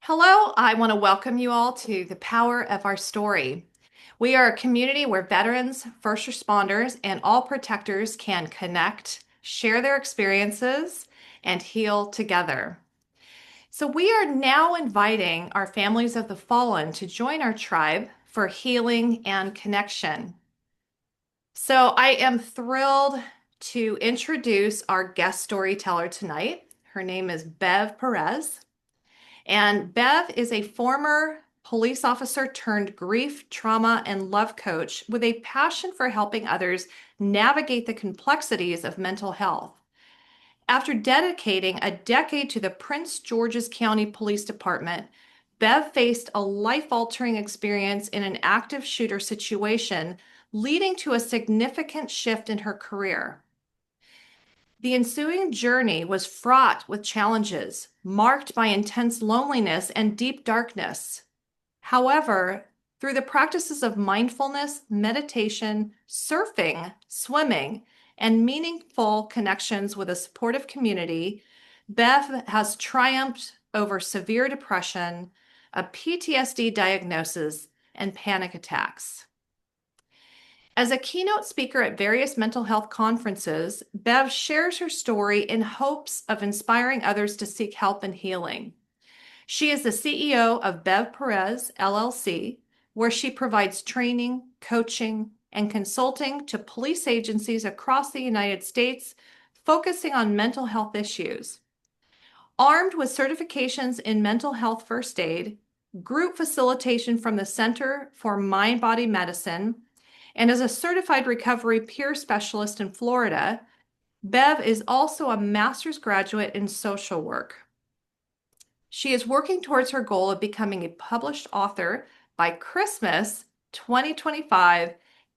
Hello, I want to welcome you all to the power of our story. We are a community where veterans, first responders, and all protectors can connect, share their experiences, and heal together. So, we are now inviting our families of the fallen to join our tribe for healing and connection. So, I am thrilled to introduce our guest storyteller tonight. Her name is Bev Perez. And Bev is a former police officer turned grief, trauma, and love coach with a passion for helping others navigate the complexities of mental health. After dedicating a decade to the Prince George's County Police Department, Bev faced a life-altering experience in an active shooter situation, leading to a significant shift in her career. The ensuing journey was fraught with challenges, marked by intense loneliness and deep darkness. However, through the practices of mindfulness, meditation, surfing, swimming, and meaningful connections with a supportive community, Beth has triumphed over severe depression, a PTSD diagnosis, and panic attacks. As a keynote speaker at various mental health conferences, Bev shares her story in hopes of inspiring others to seek help and healing. She is the CEO of Bev Perez, LLC, where she provides training, coaching, and consulting to police agencies across the United States, focusing on mental health issues. Armed with certifications in mental health first aid, group facilitation from the Center for Mind Body Medicine, and as a certified recovery peer specialist in Florida, Bev is also a master's graduate in social work. She is working towards her goal of becoming a published author by Christmas 2025,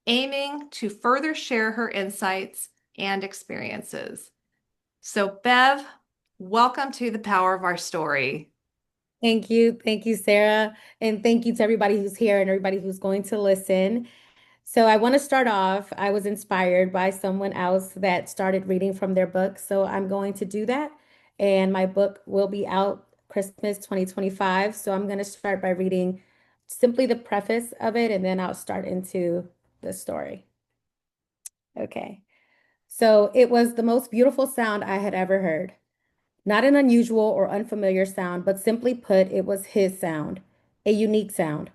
aiming to further share her insights and experiences. So, Bev, welcome to the power of our story. Thank you. Thank you, Sarah. And thank you to everybody who's here and everybody who's going to listen. So, I want to start off. I was inspired by someone else that started reading from their book. So, I'm going to do that. And my book will be out Christmas 2025. So, I'm going to start by reading simply the preface of it, and then I'll start into the story. Okay. So, it was the most beautiful sound I had ever heard. Not an unusual or unfamiliar sound, but simply put, it was his sound, a unique sound.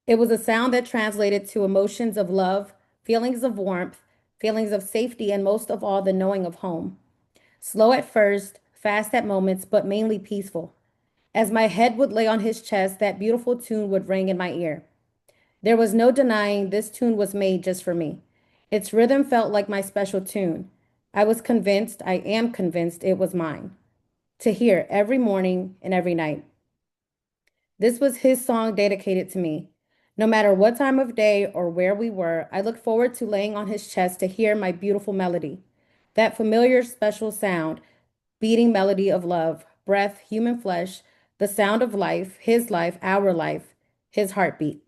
It was a sound that translated to emotions of love, feelings of warmth, feelings of safety, and most of all, the knowing of home. Slow at first, fast at moments, but mainly peaceful. As my head would lay on his chest, that beautiful tune would ring in my ear. There was no denying this tune was made just for me. Its rhythm felt like my special tune. I am convinced it was mine to hear every morning and every night. This was his song dedicated to me. No matter what time of day or where we were, I looked forward to laying on his chest to hear my beautiful melody. That familiar, special sound, beating melody of love, breath, human flesh, the sound of life, our life, his heartbeat.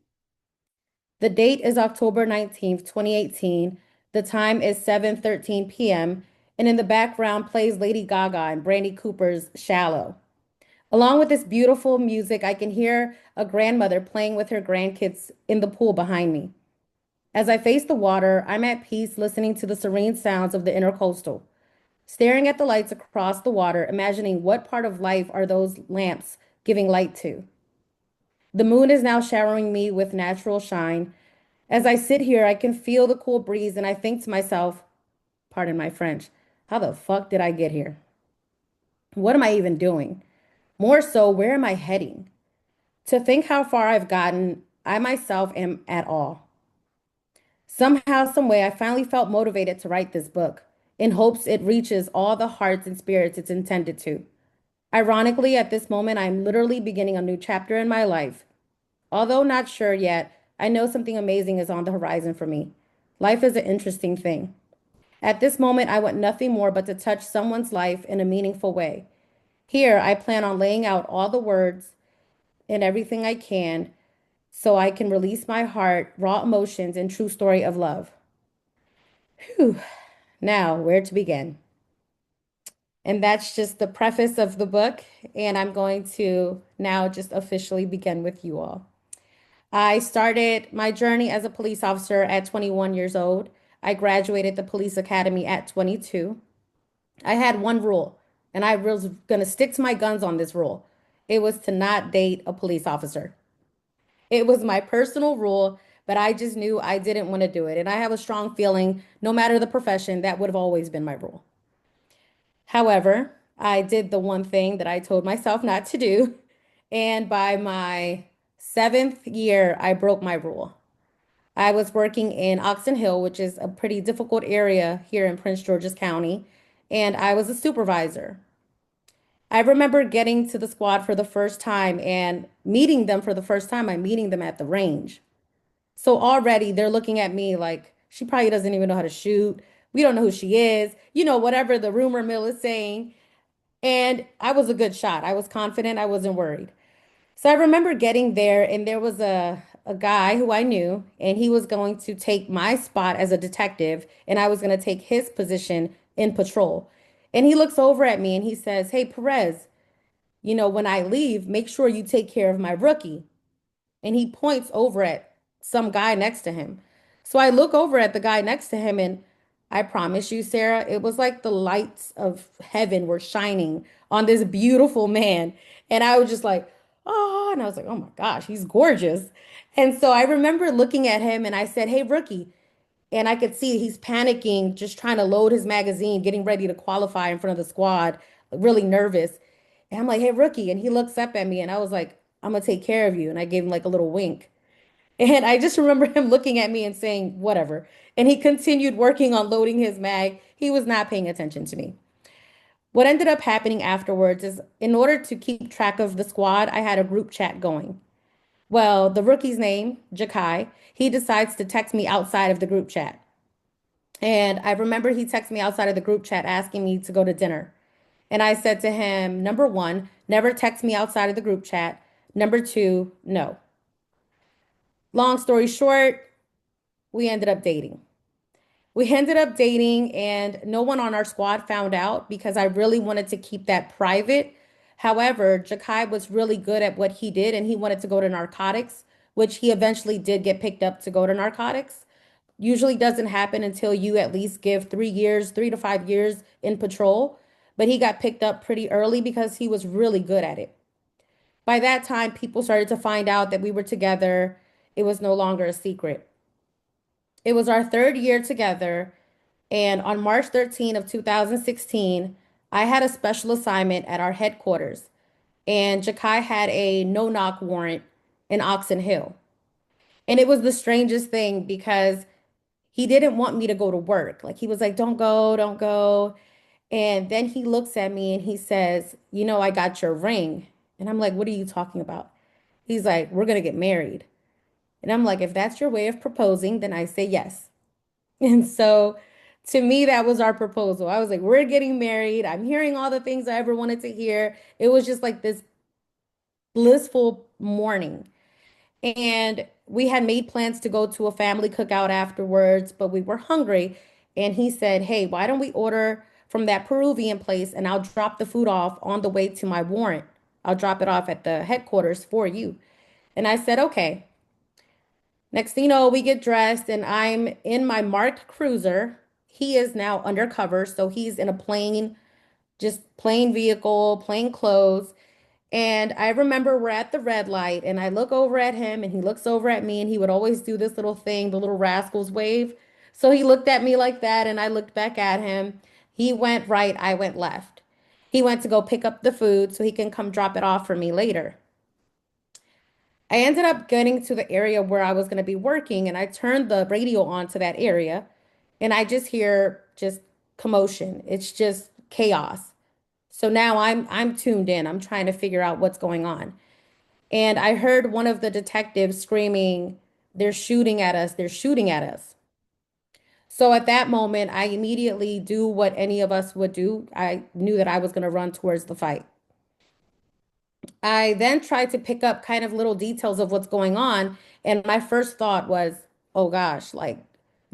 The date is October 19th, 2018. The time is 7:13 p.m. And in the background plays Lady Gaga and Brandy Cooper's Shallow. Along with this beautiful music, I can hear a grandmother playing with her grandkids in the pool behind me. As I face the water, I'm at peace listening to the serene sounds of the intercoastal, staring at the lights across the water, imagining what part of life are those lamps giving light to. The moon is now showering me with natural shine. As I sit here, I can feel the cool breeze and I think to myself, pardon my French, how the fuck did I get here? What am I even doing? More so, where am I heading? To think how far I've gotten, I myself am at all. Somehow, some way, I finally felt motivated to write this book in hopes it reaches all the hearts and spirits it's intended to. Ironically, at this moment, I'm literally beginning a new chapter in my life. Although not sure yet, I know something amazing is on the horizon for me. Life is an interesting thing. At this moment, I want nothing more but to touch someone's life in a meaningful way. Here, I plan on laying out all the words and everything I can so I can release my heart, raw emotions, and true story of love. Whew. Now, where to begin? And that's just the preface of the book. And I'm going to now just officially begin with you all. I started my journey as a police officer at 21 years old. I graduated the police academy at 22. I had one rule, and I was going to stick to my guns on this rule. It was to not date a police officer. It was my personal rule, but I just knew I didn't want to do it. And I have a strong feeling, no matter the profession, that would have always been my rule. However, I did the one thing that I told myself not to do. And by my seventh year, I broke my rule. I was working in Oxon Hill, which is a pretty difficult area here in Prince George's County, and I was a supervisor. I remember getting to the squad for the first time and meeting them for the first time. I'm meeting them at the range. So already they're looking at me like she probably doesn't even know how to shoot. We don't know who she is. Whatever the rumor mill is saying. And I was a good shot. I was confident. I wasn't worried. So I remember getting there, and there was a guy who I knew, and he was going to take my spot as a detective, and I was going to take his position in patrol. And he looks over at me and he says, "Hey, Perez, when I leave, make sure you take care of my rookie." And he points over at some guy next to him. So I look over at the guy next to him, and I promise you, Sarah, it was like the lights of heaven were shining on this beautiful man. And I was just like, oh, and I was like, oh my gosh, he's gorgeous. And so I remember looking at him and I said, "Hey, rookie." And I could see he's panicking, just trying to load his magazine, getting ready to qualify in front of the squad, really nervous. And I'm like, "Hey, rookie." And he looks up at me and I was like, "I'm gonna take care of you." And I gave him like a little wink. And I just remember him looking at me and saying, "Whatever." And he continued working on loading his mag. He was not paying attention to me. What ended up happening afterwards is in order to keep track of the squad, I had a group chat going. Well, the rookie's name, Jakai, he decides to text me outside of the group chat. And I remember he texted me outside of the group chat asking me to go to dinner. And I said to him, number one, never text me outside of the group chat. Number two, no. Long story short, we ended up dating. We ended up dating, and no one on our squad found out because I really wanted to keep that private. However, Jakai was really good at what he did, and he wanted to go to narcotics, which he eventually did get picked up to go to narcotics. Usually doesn't happen until you at least give 3 years, 3 to 5 years in patrol. But he got picked up pretty early because he was really good at it. By that time, people started to find out that we were together. It was no longer a secret. It was our third year together, and on March 13th of 2016, I had a special assignment at our headquarters, and Jakai had a no-knock warrant in Oxon Hill. And it was the strangest thing because he didn't want me to go to work. Like he was like, "Don't go, don't go." And then he looks at me and he says, "I got your ring." And I'm like, "What are you talking about?" He's like, "We're gonna get married." And I'm like, "If that's your way of proposing, then I say yes." And so to me, that was our proposal. I was like, "We're getting married." I'm hearing all the things I ever wanted to hear. It was just like this blissful morning. And we had made plans to go to a family cookout afterwards, but we were hungry. And he said, "Hey, why don't we order from that Peruvian place and I'll drop the food off on the way to my warrant. I'll drop it off at the headquarters for you." And I said, "Okay." Next thing you know, we get dressed and I'm in my marked cruiser. He is now undercover, so he's in a plain, just plain vehicle, plain clothes. And I remember we're at the red light and I look over at him and he looks over at me, and he would always do this little thing, the little rascals wave. So he looked at me like that and I looked back at him. He went right, I went left. He went to go pick up the food so he can come drop it off for me later. I ended up getting to the area where I was going to be working, and I turned the radio on to that area, and I just hear just commotion. It's just chaos. So now I'm tuned in. I'm trying to figure out what's going on. And I heard one of the detectives screaming, "They're shooting at us. They're shooting at us." So at that moment, I immediately do what any of us would do. I knew that I was going to run towards the fight. I then tried to pick up kind of little details of what's going on. And my first thought was, oh gosh, like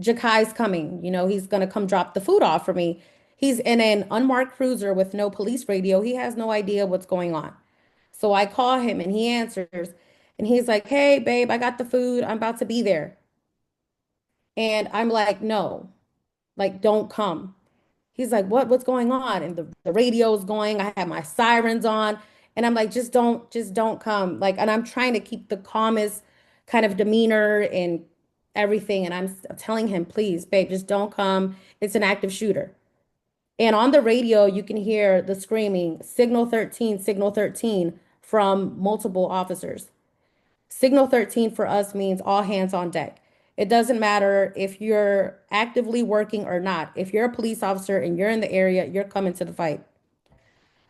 Jakai's coming. He's going to come drop the food off for me. He's in an unmarked cruiser with no police radio. He has no idea what's going on. So I call him and he answers and he's like, "Hey, babe, I got the food. I'm about to be there." And I'm like, "No, like, don't come." He's like, What's going on?" And the radio's going. I have my sirens on. And I'm like, just don't come. Like, and I'm trying to keep the calmest kind of demeanor and everything. And I'm telling him, please, babe, just don't come. It's an active shooter. And on the radio, you can hear the screaming, Signal 13 from multiple officers. Signal 13 for us means all hands on deck. It doesn't matter if you're actively working or not. If you're a police officer and you're in the area, you're coming to the fight.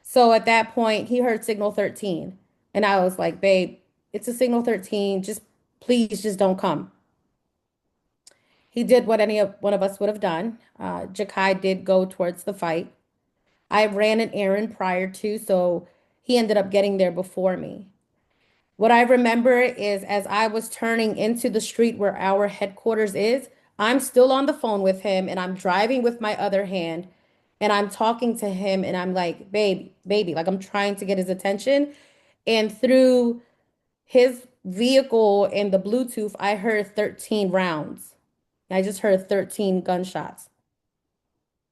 So at that point, he heard Signal 13. And I was like, babe, it's a Signal 13. Just please just don't come. He did what any of one of us would have done. Jakai did go towards the fight. I ran an errand prior to, so he ended up getting there before me. What I remember is as I was turning into the street where our headquarters is, I'm still on the phone with him and I'm driving with my other hand and I'm talking to him and I'm like, baby, baby, like I'm trying to get his attention. And through his vehicle and the Bluetooth, I heard 13 rounds. I just heard 13 gunshots.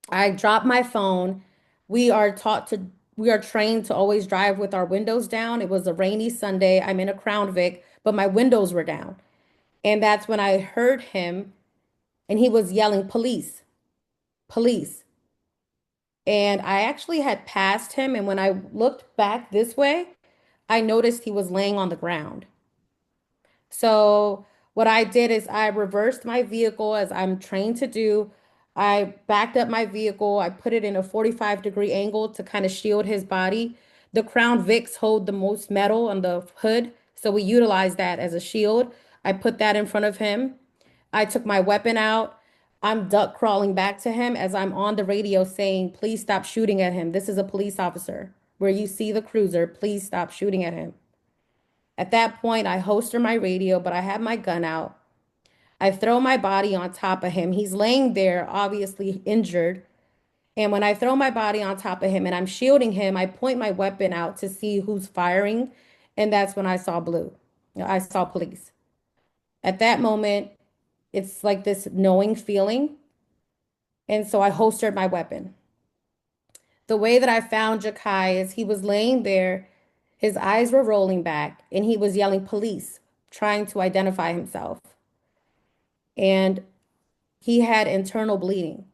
I dropped my phone. We are taught to, we are trained to always drive with our windows down. It was a rainy Sunday. I'm in a Crown Vic, but my windows were down. And that's when I heard him and he was yelling, police, police. And I actually had passed him. And when I looked back this way, I noticed he was laying on the ground. So what I did is I reversed my vehicle as I'm trained to do. I backed up my vehicle. I put it in a 45-degree angle to kind of shield his body. The Crown Vics hold the most metal on the hood, so we utilize that as a shield. I put that in front of him. I took my weapon out. I'm duck crawling back to him as I'm on the radio saying, "Please stop shooting at him. This is a police officer. Where you see the cruiser, please stop shooting at him." At that point, I holster my radio, but I have my gun out. I throw my body on top of him. He's laying there, obviously injured. And when I throw my body on top of him and I'm shielding him, I point my weapon out to see who's firing. And that's when I saw blue. I saw police. At that moment, it's like this knowing feeling. And so I holstered my weapon. The way that I found Jakai is he was laying there, his eyes were rolling back, and he was yelling police, trying to identify himself. And he had internal bleeding.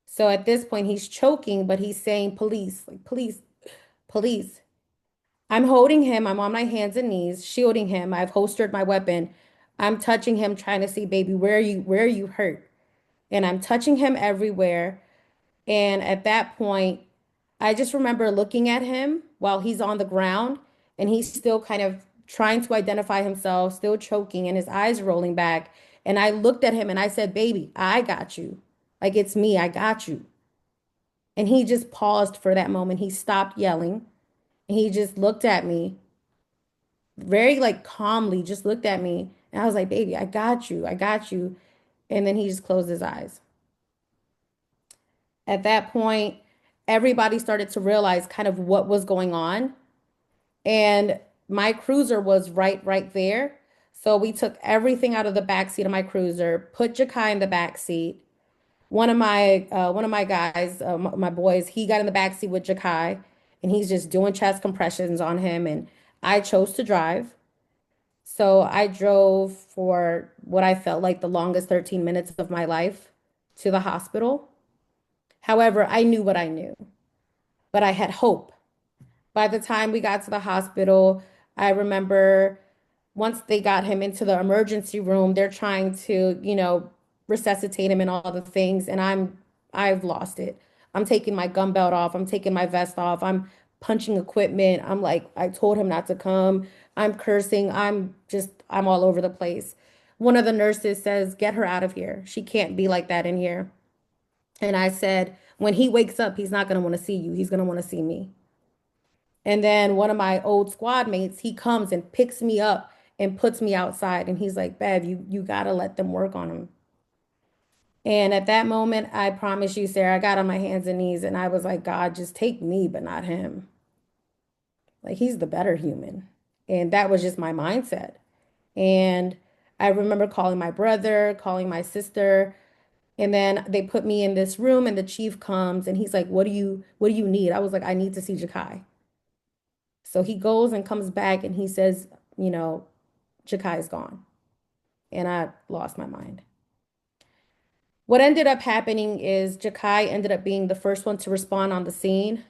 So at this point, he's choking, but he's saying police, like police, police. I'm holding him. I'm on my hands and knees, shielding him. I've holstered my weapon. I'm touching him, trying to see, baby, where are you hurt? And I'm touching him everywhere. And at that point, I just remember looking at him while he's on the ground and he's still kind of trying to identify himself, still choking, and his eyes rolling back. And I looked at him and I said, baby, I got you. Like it's me, I got you. And he just paused for that moment. He stopped yelling and he just looked at me very like calmly, just looked at me. And I was like, baby, I got you. I got you. And then he just closed his eyes. At that point, everybody started to realize kind of what was going on. And my cruiser was right there. So we took everything out of the back seat of my cruiser, put Jakai in the back seat. One of my guys, my boys, he got in the back seat with Jakai, and he's just doing chest compressions on him. And I chose to drive. So I drove for what I felt like the longest 13 minutes of my life to the hospital. However, I knew what I knew, but I had hope. By the time we got to the hospital, I remember once they got him into the emergency room, they're trying to, resuscitate him and all the things. And I've lost it. I'm taking my gun belt off. I'm taking my vest off. I'm punching equipment. I'm like, I told him not to come. I'm cursing. I'm all over the place. One of the nurses says, get her out of here. She can't be like that in here. And I said, when he wakes up, he's not going to want to see you. He's going to want to see me. And then one of my old squad mates, he comes and picks me up and puts me outside. And he's like, Bev, you gotta let them work on him. And at that moment, I promise you, Sarah, I got on my hands and knees and I was like, God, just take me, but not him. Like, he's the better human. And that was just my mindset. And I remember calling my brother, calling my sister, and then they put me in this room and the chief comes and he's like, what do you need? I was like, I need to see Jakai. So he goes and comes back and he says, you know, Jakai is gone. And I lost my mind. What ended up happening is Jakai ended up being the first one to respond on the scene.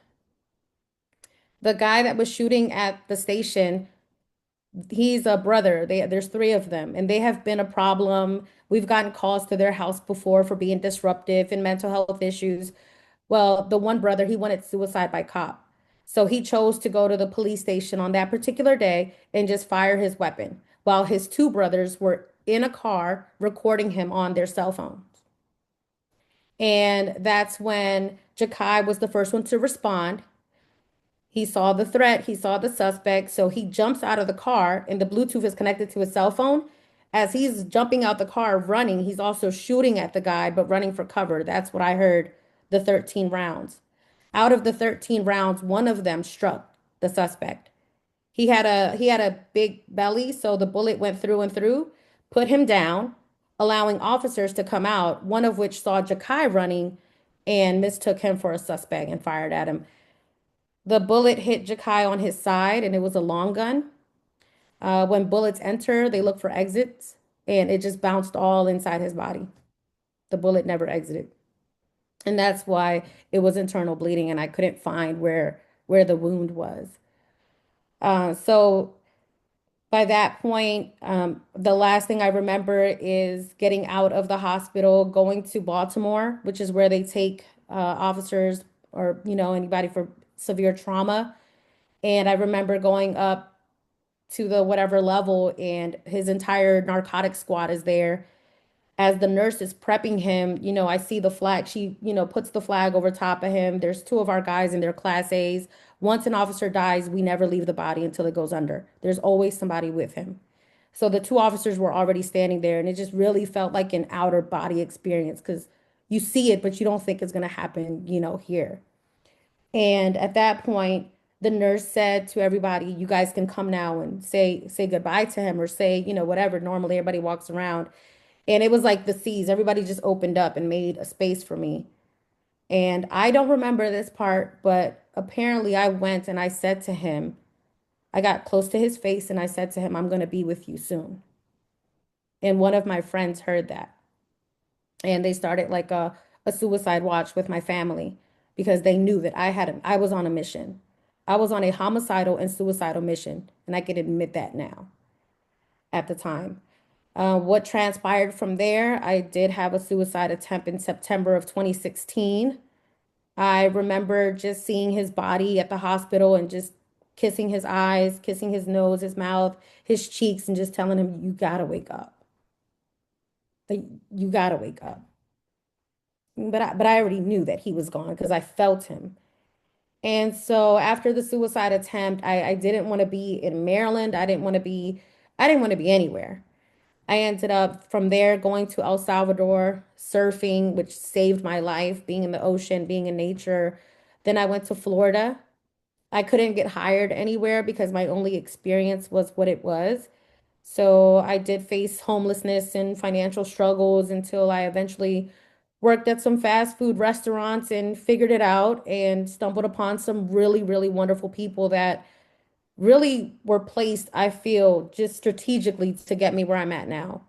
The guy that was shooting at the station, he's a brother. There's three of them, and they have been a problem. We've gotten calls to their house before for being disruptive and mental health issues. Well, the one brother, he wanted suicide by cop. So he chose to go to the police station on that particular day and just fire his weapon while his two brothers were in a car recording him on their cell phones. And that's when Jakai was the first one to respond. He saw the threat, he saw the suspect, so he jumps out of the car, and the Bluetooth is connected to his cell phone. As he's jumping out the car running, he's also shooting at the guy, but running for cover. That's what I heard, the 13 rounds. Out of the 13 rounds, one of them struck the suspect. He had a big belly, so the bullet went through and through, put him down, allowing officers to come out, one of which saw Jakai running and mistook him for a suspect and fired at him. The bullet hit Jakai on his side, and it was a long gun. When bullets enter, they look for exits, and it just bounced all inside his body. The bullet never exited, and that's why it was internal bleeding, and I couldn't find where the wound was. So by that point, the last thing I remember is getting out of the hospital, going to Baltimore, which is where they take officers or anybody for severe trauma. And I remember going up to the whatever level, and his entire narcotic squad is there. As the nurse is prepping him, I see the flag. She, puts the flag over top of him. There's two of our guys in their class A's. Once an officer dies, we never leave the body until it goes under. There's always somebody with him. So the two officers were already standing there, and it just really felt like an outer body experience because you see it, but you don't think it's going to happen, here. And at that point, the nurse said to everybody, "You guys can come now and say goodbye to him or say, whatever. Normally everybody walks around." And it was like the seas. Everybody just opened up and made a space for me. And I don't remember this part, but apparently I went and I said to him, I got close to his face and I said to him, "I'm going to be with you soon." And one of my friends heard that. And they started like a suicide watch with my family because they knew that I was on a mission. I was on a homicidal and suicidal mission, and I can admit that now at the time. What transpired from there, I did have a suicide attempt in September of 2016. I remember just seeing his body at the hospital and just kissing his eyes, kissing his nose, his mouth, his cheeks, and just telling him, "You gotta wake up. Like, you gotta wake up." But I already knew that he was gone because I felt him. And so after the suicide attempt, I didn't want to be in Maryland. I didn't want to be anywhere. I ended up from there going to El Salvador, surfing, which saved my life, being in the ocean, being in nature. Then I went to Florida. I couldn't get hired anywhere because my only experience was what it was. So I did face homelessness and financial struggles until I eventually worked at some fast food restaurants and figured it out and stumbled upon some really, really wonderful people that really were placed, I feel, just strategically to get me where I'm at now.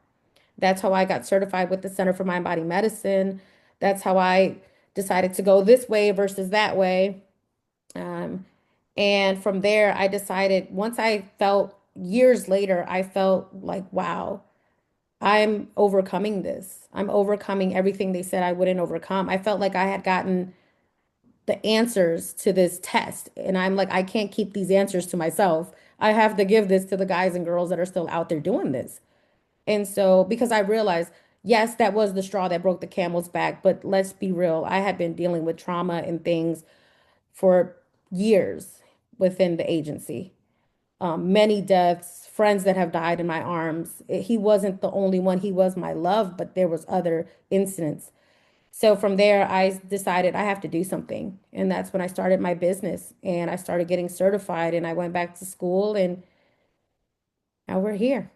That's how I got certified with the Center for Mind Body Medicine. That's how I decided to go this way versus that way. Um, and from there, I decided once I felt years later, I felt like, wow, I'm overcoming this. I'm overcoming everything they said I wouldn't overcome. I felt like I had gotten the answers to this test. And I'm like, I can't keep these answers to myself. I have to give this to the guys and girls that are still out there doing this. And so, because I realized, yes, that was the straw that broke the camel's back, but let's be real, I had been dealing with trauma and things for years within the agency. many deaths, friends that have died in my arms. He wasn't the only one. He was my love, but there was other incidents. So from there, I decided I have to do something. And that's when I started my business and I started getting certified and I went back to school and now we're here.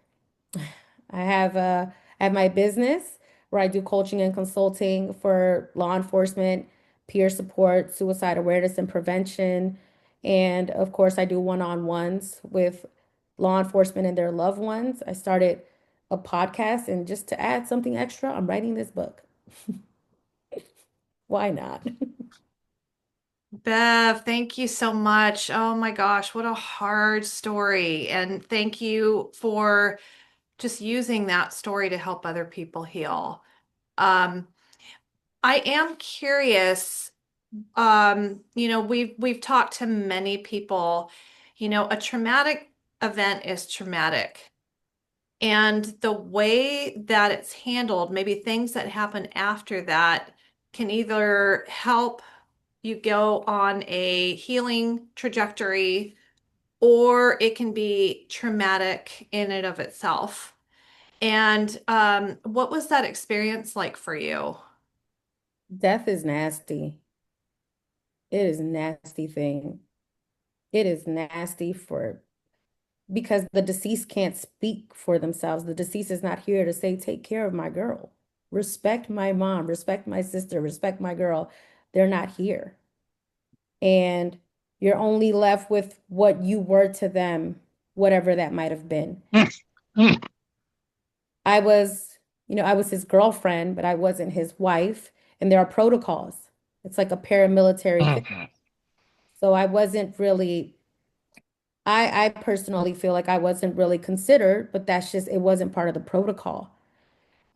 I have my business where I do coaching and consulting for law enforcement, peer support, suicide awareness and prevention. And of course, I do one-on-ones with law enforcement and their loved ones. I started a podcast, and just to add something extra, I'm writing this book. Why not? Bev, thank you so much. Oh my gosh, what a hard story. And thank you for just using that story to help other people heal. Um, I am curious, we've talked to many people, a traumatic event is traumatic. And the way that it's handled, maybe things that happen after that can either help you go on a healing trajectory or it can be traumatic in and of itself. And what was that experience like for you? Death is nasty. It is a nasty thing. It is nasty for because the deceased can't speak for themselves. The deceased is not here to say, take care of my girl. Respect my mom, respect my sister, respect my girl. They're not here. And you're only left with what you were to them, whatever that might have been. I was, I was his girlfriend, but I wasn't his wife. And there are protocols. It's like a paramilitary thing. So I wasn't really, I personally feel like I wasn't really considered, but that's just, it wasn't part of the protocol.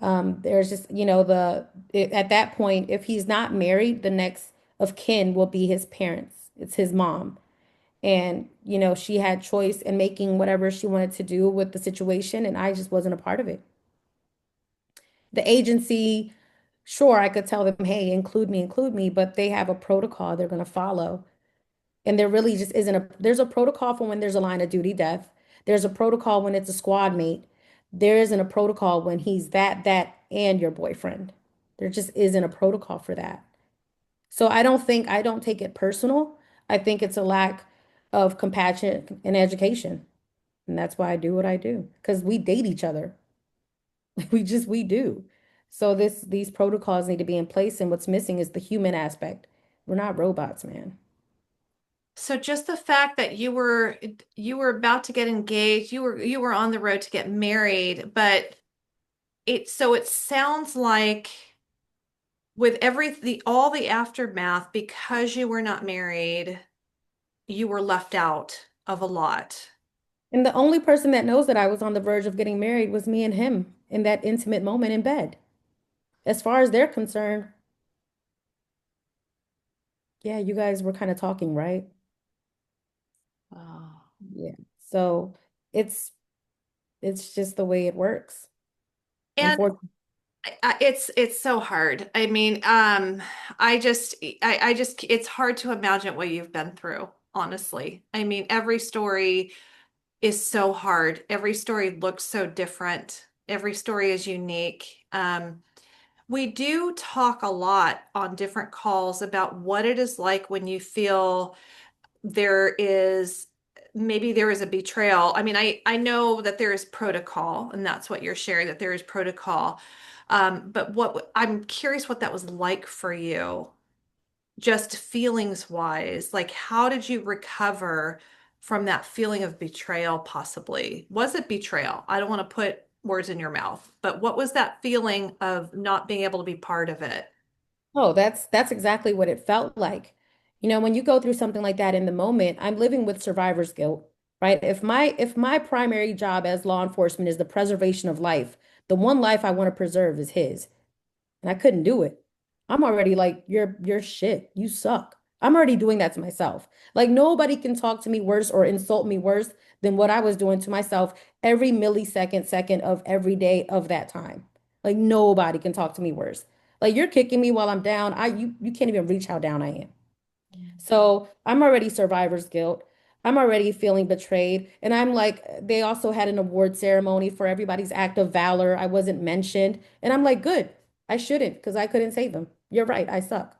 There's just, at that point, if he's not married, the next of kin will be his parents. It's his mom. And, she had choice in making whatever she wanted to do with the situation, and I just wasn't a part of it. The agency, sure, I could tell them, hey, include me, but they have a protocol they're going to follow. And there really just isn't there's a protocol for when there's a line of duty death. There's a protocol when it's a squad mate. There isn't a protocol when he's and your boyfriend. There just isn't a protocol for that. So I don't take it personal. I think it's a lack of compassion and education. And that's why I do what I do. Because we date each other. We do. So these protocols need to be in place, and what's missing is the human aspect. We're not robots, man. So just the fact that you were about to get engaged, you were on the road to get married, but it sounds like with all the aftermath, because you were not married, you were left out of a lot. And the only person that knows that I was on the verge of getting married was me and him in that intimate moment in bed. As far as they're concerned, yeah, you guys were kind of talking, right? Oh. Yeah. So it's it's just the way it works. And Unfortunately. it's so hard. I mean, I just it's hard to imagine what you've been through, honestly. I mean, every story is so hard. Every story looks so different. Every story is unique. We do talk a lot on different calls about what it is like when you feel there is there is a betrayal. I mean, I know that there is protocol, and that's what you're sharing, that there is protocol. But what I'm curious what that was like for you, just feelings wise. Like, how did you recover from that feeling of betrayal, possibly? Was it betrayal? I don't want to put words in your mouth, but what was that feeling of not being able to be part of it? Oh, that's exactly what it felt like. When you go through something like that in the moment, I'm living with survivor's guilt, right? If my primary job as law enforcement is the preservation of life, the one life I want to preserve is his. And I couldn't do it. I'm already like, you're shit. You suck. I'm already doing that to myself. Like nobody can talk to me worse or insult me worse than what I was doing to myself every millisecond, second of every day of that time. Like nobody can talk to me worse. Like you're kicking me while I'm down. You can't even reach how down I am. So I'm already survivor's guilt. I'm already feeling betrayed. And I'm like, they also had an award ceremony for everybody's act of valor. I wasn't mentioned. And I'm like, good. I shouldn't because I couldn't save them. You're right. I suck.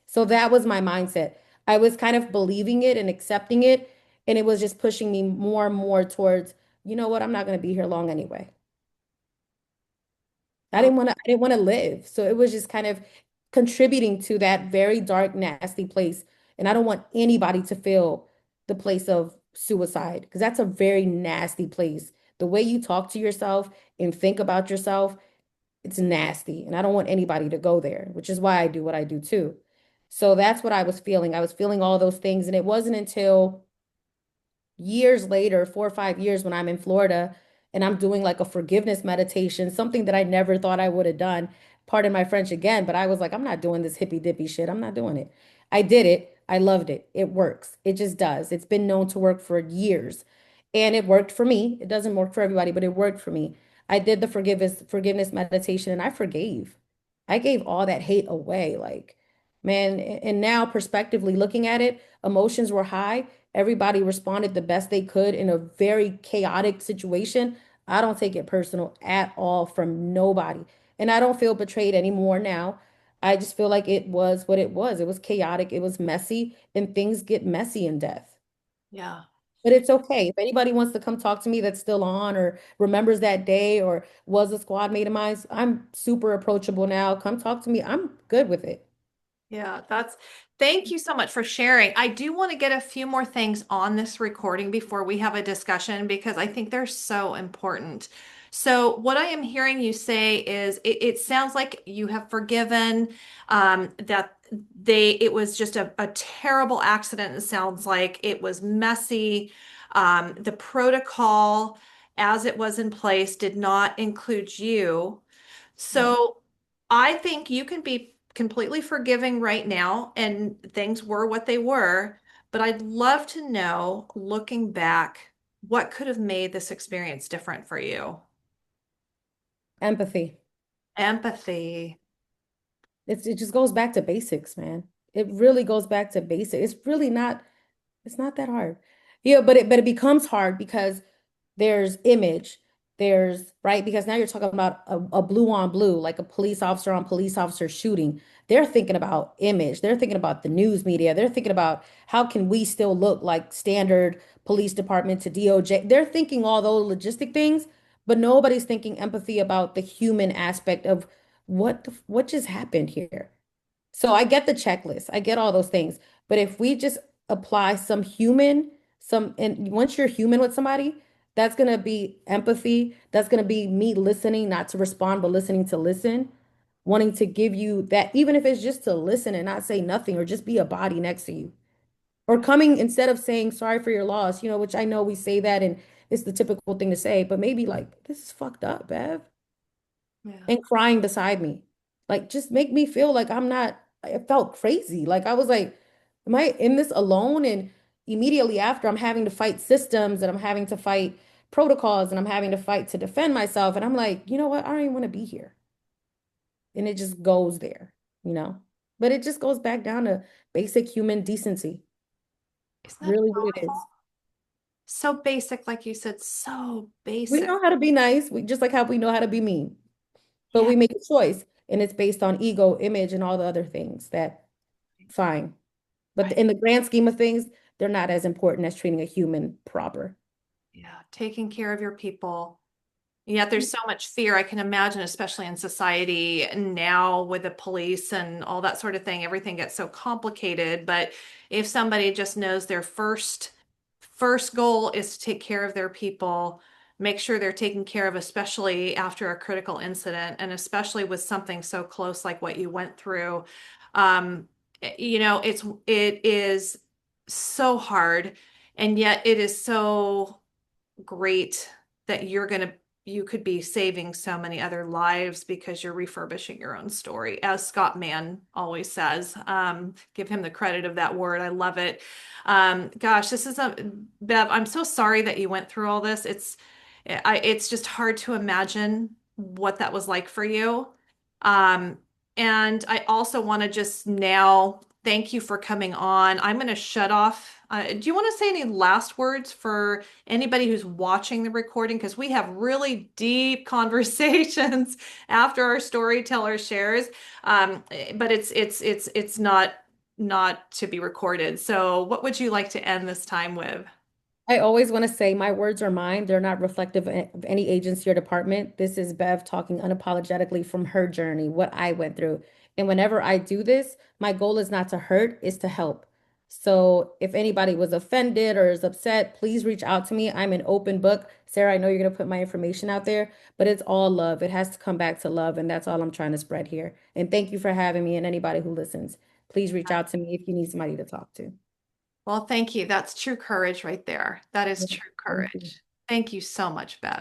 So that was my mindset. I was kind of believing it and accepting it. And it was just pushing me more and more towards, you know what? I'm not going to be here long anyway. Oh, I didn't want to live. So it was just kind of contributing to that very dark, nasty place. And I don't want anybody to feel the place of suicide because that's a very nasty place. The way you talk to yourself and think about yourself, it's nasty. And I don't want anybody to go there, which is why I do what I do too. So that's what I was feeling. I was feeling all those things. And it wasn't until years later, 4 or 5 years, when I'm in Florida and I'm doing like a forgiveness meditation, something that I never thought I would have done. Pardon my French again, but I was like, I'm not doing this hippy dippy shit. I'm not doing it. I did it. I loved it. It works. It just does. It's been known to work for years. And it worked for me. It doesn't work for everybody, but it worked for me. I did the forgiveness meditation and I forgave. I gave all that hate away. Like, man, and now prospectively looking at it, emotions were high. Everybody responded the best they could in a very chaotic situation. I don't take it personal at all from nobody. And I don't feel betrayed anymore now. I just feel like it was what it was. It was chaotic, it was messy, and things get messy in death. yeah. But it's okay. If anybody wants to come talk to me that's still on or remembers that day or was a squad mate of mine, I'm super approachable now. Come talk to me. I'm good with it. Yeah, thank you so much for sharing. I do want to get a few more things on this recording before we have a discussion because I think they're so important. So, what I am hearing you say is it sounds like you have forgiven, that it was just a terrible accident. It sounds like it was messy. The protocol as it was in place did not include you. Right. So I think you can be completely forgiving right now, and things were what they were. But I'd love to know, looking back, what could have made this experience different for you? Empathy. Empathy. It just goes back to basics, man. It really goes back to basics. It's not that hard. Yeah, but it becomes hard because there's image, there's right because now you're talking about a blue on blue, like a police officer on police officer shooting. They're thinking about image, they're thinking about the news media, they're thinking about how can we still look like standard police department to DOJ. They're thinking all those logistic things, but nobody's thinking empathy about the human aspect of what just happened here. So I get the checklist. I get all those things. But if we just apply and once you're human with somebody, that's going to be empathy. That's going to be me listening, not to respond, but listening to listen, wanting to give you that, even if it's just to listen and not say nothing or just be a body next to you. Or coming instead of saying sorry for your loss, which I know we say that and it's the typical thing to say, but maybe like, this is fucked up, Bev, Yeah. and crying beside me. Like, just make me feel like I'm not, I felt crazy. Like, I was like, am I in this alone? And immediately after, I'm having to fight systems and I'm having to fight protocols and I'm having to fight to defend myself. And I'm like, you know what? I don't even want to be here. And it just goes there, you know? But it just goes back down to basic human decency. Isn't that Really what it powerful? is. So basic, like you said, so We basic. know how to be nice. We just like how we know how to be mean. But Yeah. we make a choice and it's based on ego, image, and all the other things that fine. But Right. in the grand scheme of things, they're not as important as treating a human proper. Yeah. Taking care of your people. Yet there's so much fear I can imagine, especially in society now with the police and all that sort of thing. Everything gets so complicated. But if somebody just knows their first goal is to take care of their people, make sure they're taken care of, especially after a critical incident, and especially with something so close like what you went through. Um, it is so hard, and yet it is so great that you could be saving so many other lives because you're refurbishing your own story, as Scott Mann always says. Give him the credit of that word. I love it. Gosh, this is a Bev. I'm so sorry that you went through all this. It's just hard to imagine what that was like for you. Um, and I also want to just now thank you for coming on. I'm going to shut off Do you want to say any last words for anybody who's watching the recording? Because we have really deep conversations after our storyteller shares, but it's not to be recorded. So, what would you like to end this time with? I always want to say my words are mine. They're not reflective of any agency or department. This is Bev talking unapologetically from her journey, what I went through. And whenever I do this, my goal is not to hurt, is to help. So if anybody was offended or is upset, please reach out to me. I'm an open book. Sarah, I know you're going to put my information out there, but it's all love. It has to come back to love. And that's all I'm trying to spread here. And thank you for having me and anybody who listens. Please reach out to me if you need somebody to talk to. Well, thank you. That's true courage right there. That is Yeah, true thank you. courage. Thank you so much, Bev.